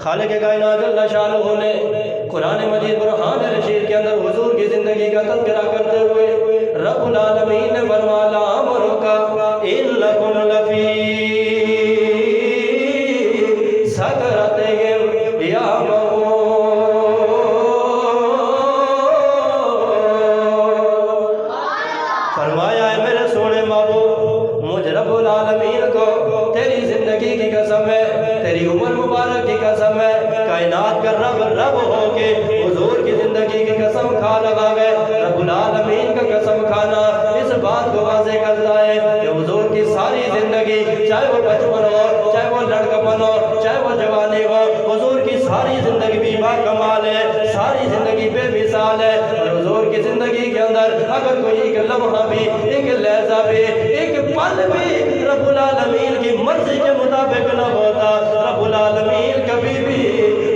خالق کائنات اللہ شانہ نے قرآن مجید برہان رشید کے اندر حضور کی زندگی کا تذکرہ کرتے ہوئے رب العالمین نے فرمایا لَعَمْرُكَ إِنَّكُمْ لَفِي سَكْرَتِهِمْ يَعْمَهُونَ۔ فرمایا ہے میرے سونے محبوب مجھ رب العالمین کو تیری زندگی کی قسم ہے، تیری عمر مبارک کی قسم ہے، کائنات کا رب رب ہو کے حضور کی زندگی کی قسم کھا لگا گئے۔ رب العالمین کا قسم کھانا اس بات کو واضح کرتا ہے کہ حضور کی ساری زندگی، چاہے وہ بچپن ہو، چاہے وہ لڑکپن ہو، چاہے وہ جوانی ہو، حضور کی ساری زندگی بھی با کمال ہے، ساری زندگی بے مثال ہے۔ اور حضور کی زندگی کے اندر اگر کوئی ایک لمحہ بھی، ایک لحظہ بھی، ایک پل بھی رب العالمین کی مرضی کے مطابق نہ ہوتا، رب العالمین کبھی بھی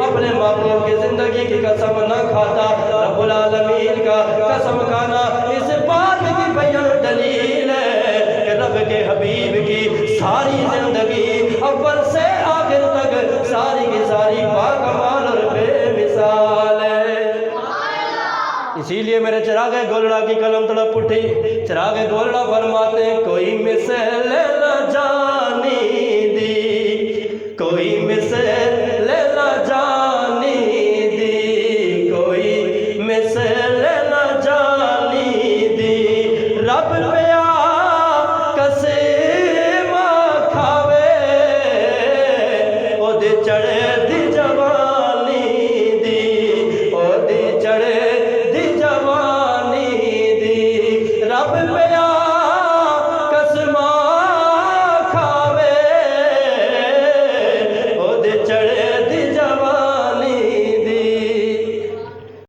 اپنے محبوب کی زندگی کی قسم نہ کھاتا۔ رب العالمین کا قسم کھانا اس بات کی بیان دلیل ہے کہ رب کے حبیب کی ساری زندگی اول سے آخر تک ساری کی ساری باکمال اور بے مثال ہے۔ اسی لیے میرے چراغ گولڑا کی قلم تڑپ اٹھی، چراغ گولڑا فرماتے ہیں کوئی مثل نہ جانی دی، کوئی مثل